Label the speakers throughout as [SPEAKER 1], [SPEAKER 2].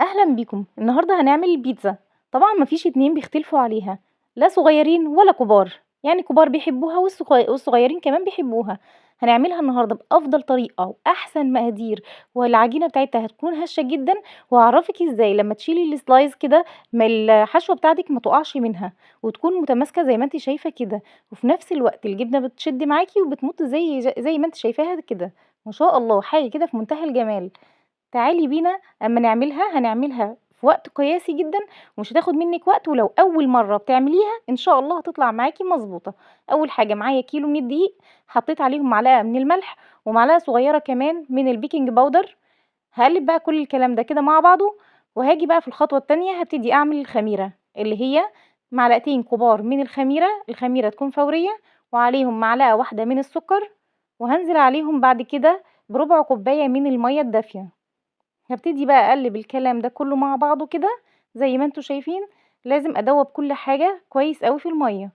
[SPEAKER 1] أهلا بيكم. النهاردة هنعمل البيتزا. طبعا مفيش اتنين بيختلفوا عليها، لا صغيرين ولا كبار. يعني كبار بيحبوها والصغيرين كمان بيحبوها. هنعملها النهاردة بأفضل طريقة وأحسن مقادير، والعجينة بتاعتها هتكون هشة جدا. وهعرفك ازاي لما تشيلي السلايز كده ما الحشوة بتاعتك ما تقعش منها، وتكون متماسكة زي ما انت شايفة كده. وفي نفس الوقت الجبنة بتشد معاكي وبتمط زي ما انت شايفاها كده. ما شاء الله، حاجة كده في منتهى الجمال. تعالي بينا أمّا هنعملها في وقت قياسي جدًا، ومش هتاخد منِّك وقت، ولو أول مرّة بتعمليها إن شاء الله هتطلع معاكِ مضبوطة. أول حاجة معايا كيلو من الدقيق، حطيت عليهم معلقة من الملح، ومعلقة صغيرة كمان من الbaking powder. هاقلّب بقى كل الكلام ده كده مع بعضه، وهاجي بقى في الخطوة التانية هابتدي أعمل الخميرة، اللي هي معلقتين كبار من الخميرة تكون فورية، وعليهم معلقة واحدة من السكر، وهانزل عليهم بعد كده بربع كوباية من المَيّة الدافية. هابتدي بقى أقلِّب الكلام ده كلّه مع بعضه كده زي ما أنتم شايفين. لازم أدوّب كل حاجة كويس أوي في المَيّة.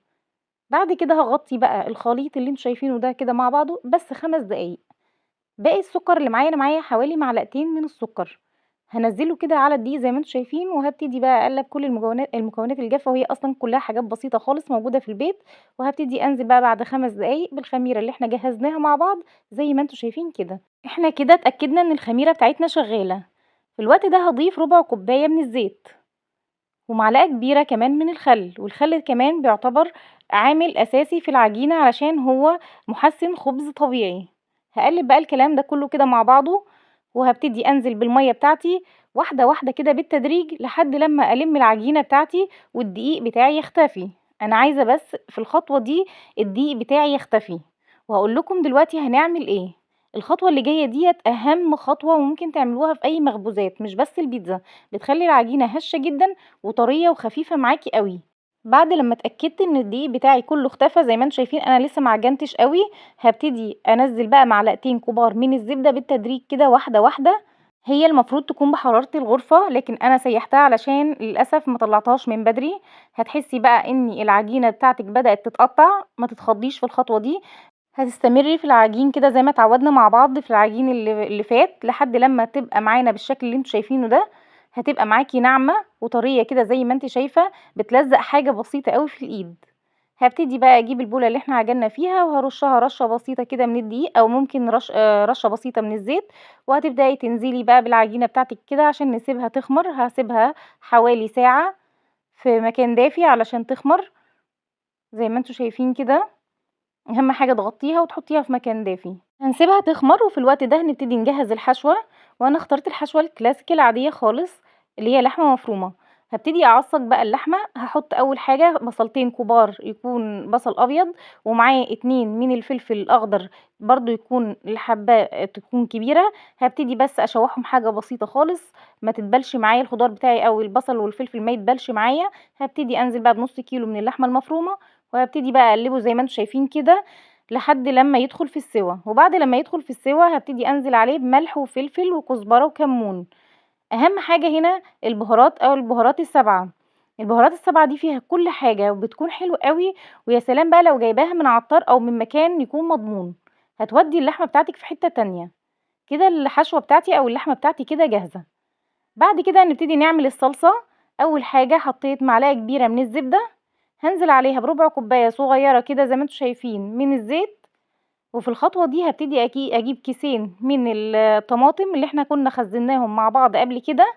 [SPEAKER 1] بعد كده هاغطّي بقى الخليط اللي أنتم شايفينه ده كده مع بعضه بس 5 دقايق. باقي السكر اللي معايا، أنا معايا حوالي معلقتين من السكر، هانزّله كده على الدقيق زي ما أنتم شايفين، وهابتدي بقى أقلّب كل المكونات الجافة، وهي أصلًا كلّها حاجات بسيطة خالص موجودة في البيت. وهابتدي أنزل بقى بعد 5 دقايق بالخميرة اللي إحنا جهّزناها مع بعض زي ما أنتم شايفين كده. إحنا كده اتأكدنا إن الخميرة بتاعتنا شغّالة. في الوقت ده هاضيف ربع كوباية من الزيت، ومعلقة كبيرة كمان من الخل. والخل كمان بيعتبر عامل أساسي في العجينة علشان هو محسن خبز طبيعي. هاقلب بقى الكلام ده كله كده مع بعضه، وهابتدي أنزل بالمَيّة بتاعتي واحدة واحدة كده بالتدريج لحد لمّا ألِم العجينة بتاعتي والدقيق بتاعي يختفي. أنا عايزة بس في الخطوة دي الدقيق بتاعي يختفي، وهاقول لكم دلوقتي هنعمل إيه. الخطوة اللي جاية ديّة أهم خطوة وممكن تعملوها في أي مخبوزات مش بس البيتزا، بتخلّي العجينة هشة جدًا وطرية وخفيفة معاكِ أوي. بعد لمّا اتأكدت إن الدقيق بتاعي كلّه اختفى زي ما أنتم شايفين، أنا لسه ما عجنتش أوي. هابتدي أنزّل بقى معلقتين كبار من الزبدة بالتدريج كده واحدة واحدة. هي المفروض تكون بحرارة الغرفة، لكن أنا سيّحتها علشان للأسف ما طلّعتهاش من بدري. هتحسي بقى إن العجينة بتاعتِك بدأت تتقطّع، ما تتخضيش في الخطوة دي. هتستمري في العجين كده زي ما اتعودنا مع بعض في العجين اللي فات لحد لمّا تبقى معانا بالشكل اللي أنتم شايفينه ده. هتبقى معاكِ ناعمة وطرية كده زي ما أنتِ شايفة، بتلزق حاجة بسيطة أوي في الإيد. هابتدي بقى أجيب البولة اللي إحنا عجننا فيها وهارُشّها رشّة بسيطة كده من الدقيق، أو ممكن رشّة بسيطة من الزيت. وهتبدئي تنزلي بقى بالعجينة بتاعتِك كده عشان نسيبها تخمر. هاسيبها حوالي ساعة في مكان دافي علشان تخمر زي ما أنتم شايفين كده. أهم حاجة تغطّيها وتحطّيها في مكان دافي. هنسيبها تخمر، وفي الوقت ده هنبتدي نجهّز الحشوة. وأنا اخترت الحشوة الكلاسيك العادية خالص اللي هي لحمة مفرومة. هابتدي أعصّج بقى اللحمة. هاحط أول حاجة بصلتين كبار يكون بصل أبيض، ومعاه 2 من الفلفل الأخضر برضه يكون الحبّاية تكون كبيرة. هابتدي بس أشوّحهم حاجة بسيطة خالص، ما تدبلش معايا الخضار بتاعي أو البصل والفلفل ما يدبلش معايا. هابتدي أنزل بقى بنُص كيلو من اللحمة المفرومة، وهابتدي بقى أقلّبه زي ما أنتم شايفين كده لحد لمّا يدخل في السِوَى. وبعد لمّا يدخل في السِوَى هابتدي أنزل عليه بملح وفلفل وكزبرة وكمون. أهم حاجة هنا البهارات أو البهارات ال7. البهارات ال7 دي فيها كل حاجة وبتكون حلوة أوي. ويا سلام بقى لو جايباها من عطار أو من مكان يكون مضمون، هتودّي اللحمة بتاعتِك في حتّة تانية. كده الحشوة بتاعتي أو اللحمة بتاعتي كده جاهزة. بعد كده هنبتدي نعمل الصلصة. أول حاجة حطيت معلقة كبيرة من الزبدة، هانزل عليها بربع كوباية صغيرة كده زي ما أنتم شايفين من الزيت. وفي الخطوة دي هابتدي أجيب كيسين من الطماطم اللي إحنا كنا خزّناهم مع بعض قبل كده.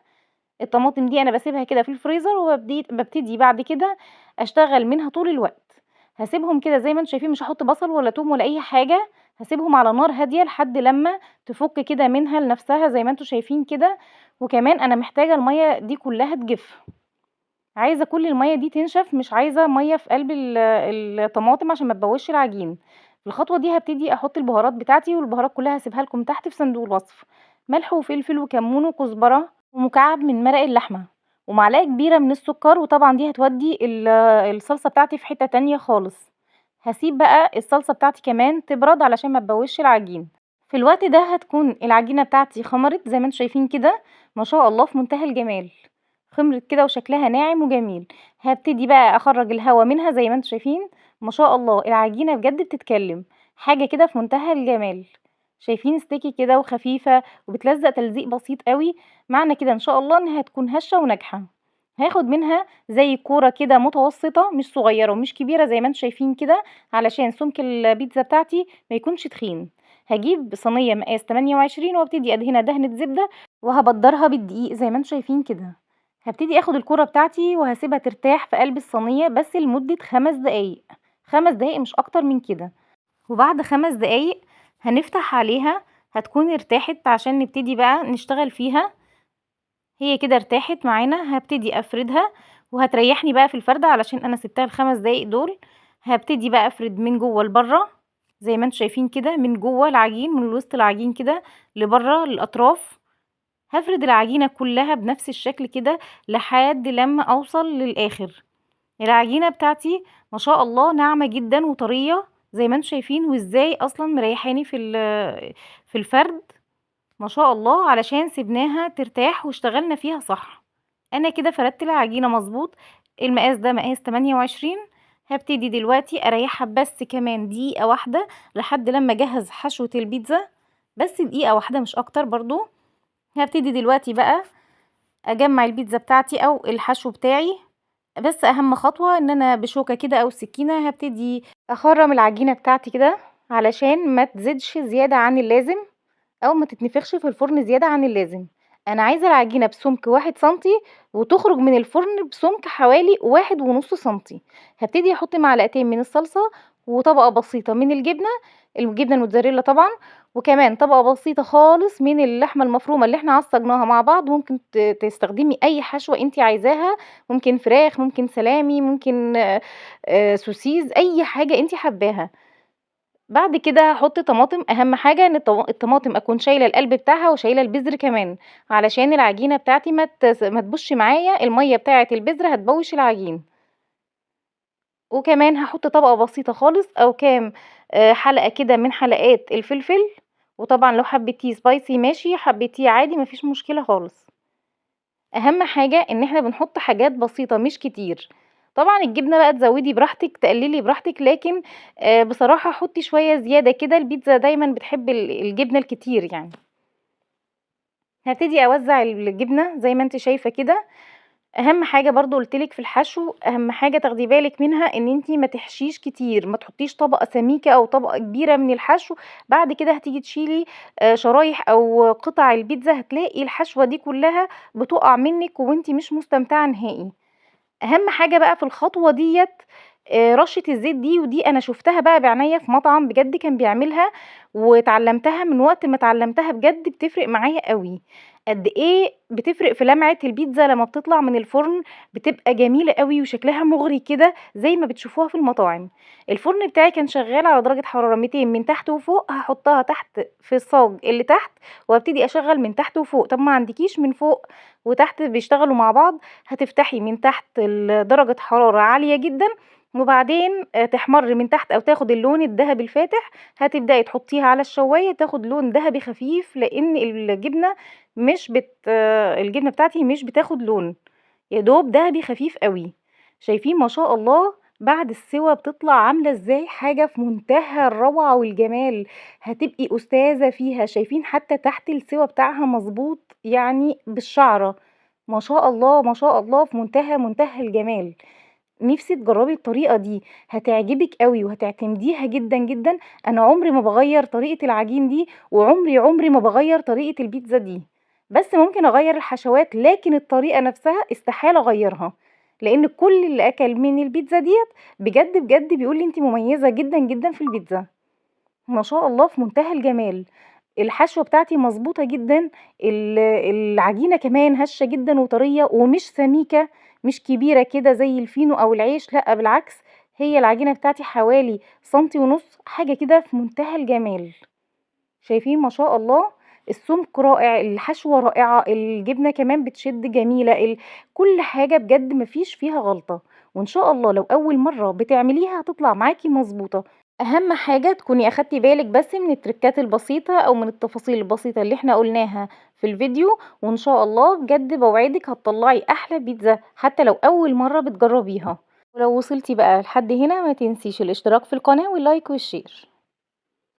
[SPEAKER 1] الطماطم دي أنا باسيبها كده في الفريزر، بابتدي بعد كده أشتغل منها طول الوقت. هاسيبهم كده زي ما أنتم شايفين، مش هاحط بصل ولا توم ولا أي حاجة. هاسيبهم على نار هادية لحد لمّا تفُك كده منها لنفسها زي ما أنتم شايفين كده. وكمان أنا محتاجة المَيّة دي كلّها تجِف، عايزة كل المَيّة دي تنشف، مش عايزة مَيّة في قلب الطماطم عشان ما تبوّظش العجين. في الخطوة دي هابتدي أحط البهارات بتاعتي، والبهارات كلّها هاسيبها لكم تحت في صندوق الوصف. ملح وفلفل وكمون وكزبرة ومكعب من مرق اللحمة ومعلقة كبيرة من السكر. وطبعًا دي هتودّي الصلصة بتاعتي في حتّة تانية خالص. هاسيب بقى الصلصة بتاعتي كمان تبرد علشان ما تبوّظش العجين. في الوقت ده هتكون العجينة بتاعتي خمرت زي ما أنتم شايفين كده، ما شاء الله في منتهى الجمال. خمرت كده وشكلها ناعم وجميل. هابتدي بقى أخرّج الهوا منها زي ما أنتم شايفين. ما شاء الله العجينة بجد بتتكلم، حاجة كده في منتهى الجمال. شايفين ستيكي كده وخفيفة وبتلزق تلزيق بسيط قوي. معنى كده ان شاء الله انها هتكون هشة وناجحة. هاخد منها زي كورة كده متوسطة، مش صغيرة ومش كبيرة زي ما انتم شايفين كده، علشان سمك البيتزا بتاعتي ما يكونش تخين. هجيب صينية مقاس 28 وابتدي ادهنها دهنة زبدة، وهبدرها بالدقيق زي ما انتم شايفين كده. هبتدي اخد الكورة بتاعتي وهسيبها ترتاح في قلب الصينية بس لمدة 5 دقايق. 5 دقايق مش اكتر من كده. وبعد 5 دقايق هنفتح عليها، هتكون ارتاحت عشان نبتدي بقى نشتغل فيها. هي كده ارتاحت معانا. هبتدي افردها وهتريحني بقى في الفردة علشان انا سبتها ال5 دقايق دول. هبتدي بقى افرد من جوه لبره زي ما انتم شايفين كده، من جوه العجين من وسط العجين كده لبره للاطراف. هفرد العجينة كلها بنفس الشكل كده لحد لما اوصل للاخر. العجينة بتاعتي ما شاء الله ناعمة جدا وطرية زي ما انتم شايفين، وازاي اصلا مريحاني في الفرد. ما شاء الله علشان سيبناها ترتاح واشتغلنا فيها صح. انا كده فردت العجينة مظبوط. المقاس ده مقاس 28. هبتدي دلوقتي اريحها بس كمان دقيقة واحدة لحد لما اجهز حشوة البيتزا. بس دقيقة واحدة مش اكتر برضو. هبتدي دلوقتي بقى اجمع البيتزا بتاعتي او الحشو بتاعي. بس اهم خطوة ان انا بشوكة كده او سكينة هبتدي اخرم العجينة بتاعتي كده علشان ما تزيدش زيادة عن اللازم او ما تتنفخش في الفرن زيادة عن اللازم. انا عايزة العجينة بسمك 1 سنتي وتخرج من الفرن بسمك حوالي 1.5 سنتي. هبتدي احط معلقتين من الصلصة وطبقة بسيطة من الجبنة الموتزاريلا طبعا، وكمان طبقة بسيطة خالص من اللحمة المفرومة اللي احنا عصجناها مع بعض. ممكن تستخدمي اي حشوة انتي عايزاها، ممكن فراخ، ممكن سلامي، ممكن سوسيز، اي حاجة انتي حباها. بعد كده هحط طماطم. اهم حاجة ان الطماطم اكون شايلة القلب بتاعها وشايلة البذر كمان، علشان العجينة بتاعتي ما تبوش معايا. المية بتاعة البذر هتبوش العجين. وكمان هحط طبقة بسيطة خالص او كام حلقة كده من حلقات الفلفل. وطبعا لو حبيتيه سبايسي ماشي، حبيتيه عادي مفيش مشكلة خالص. اهم حاجة ان احنا بنحط حاجات بسيطة مش كتير. طبعا الجبنة بقى تزودي براحتك تقللي براحتك، لكن بصراحة حطي شوية زيادة كده. البيتزا دايما بتحب الجبنة الكتير يعني. هبتدي اوزع الجبنة زي ما انت شايفة كده. اهم حاجه برضو قلتلك في الحشو، اهم حاجه تاخدي بالك منها ان انتي ما تحشيش كتير، ما تحطيش طبقه سميكه او طبقه كبيره من الحشو. بعد كده هتيجي تشيلي شرايح او قطع البيتزا هتلاقي الحشوه دي كلها بتقع منك وانتي مش مستمتعه نهائي. اهم حاجه بقى في الخطوه ديت رشه الزيت دي، ودي انا شفتها بقى بعناية في مطعم بجد كان بيعملها، واتعلمتها من وقت ما اتعلمتها بجد بتفرق معايا قوي. قد ايه بتفرق في لمعه البيتزا لما بتطلع من الفرن، بتبقى جميله قوي وشكلها مغري كده زي ما بتشوفوها في المطاعم. الفرن بتاعي كان شغال على درجه حراره 200 من تحت وفوق. هحطها تحت في الصاج اللي تحت وابتدي اشغل من تحت وفوق. طب ما عندكيش من فوق وتحت بيشتغلوا مع بعض، هتفتحي من تحت درجة حرارة عالية جدا، وبعدين تحمر من تحت او تاخد اللون الذهبي الفاتح. هتبداي تحطيها على الشوايه تاخد لون ذهبي خفيف، لان الجبنه مش بت الجبنه بتاعتي مش بتاخد لون، يا دوب دهبي خفيف قوي. شايفين ما شاء الله بعد السوا بتطلع عامله ازاي؟ حاجه في منتهى الروعه والجمال. هتبقي استاذه فيها. شايفين حتى تحت السوا بتاعها مظبوط يعني بالشعره. ما شاء الله ما شاء الله في منتهى الجمال. نفسي تجربي الطريقة دي، هتعجبك قوي وهتعتمديها جدا جدا. انا عمري ما بغير طريقة العجين دي، وعمري ما بغير طريقة البيتزا دي. بس ممكن اغير الحشوات، لكن الطريقة نفسها استحالة اغيرها، لان كل اللي اكل من البيتزا ديت بجد بيقول لي انت مميزة جدا جدا في البيتزا. ما شاء الله في منتهى الجمال. الحشوة بتاعتي مظبوطة جدا. العجينة كمان هشة جدا وطرية ومش سميكة، مش كبيرة كده زي الفينو او العيش، لا بالعكس. هي العجينة بتاعتي حوالي سنتي ونص، حاجة كده في منتهى الجمال. شايفين ما شاء الله السمك رائع، الحشوة رائعة، الجبنة كمان بتشد جميلة، كل حاجة بجد مفيش فيها غلطة. وان شاء الله لو اول مرة بتعمليها هتطلع معاكي مظبوطة. اهم حاجة تكوني اخدتي بالك بس من التركات البسيطة او من التفاصيل البسيطة اللي احنا قلناها في الفيديو، وان شاء الله بجد بوعدك هتطلعي احلى بيتزا حتى لو اول مرة بتجربيها. ولو وصلتي بقى لحد هنا ما تنسيش الاشتراك في القناة واللايك والشير.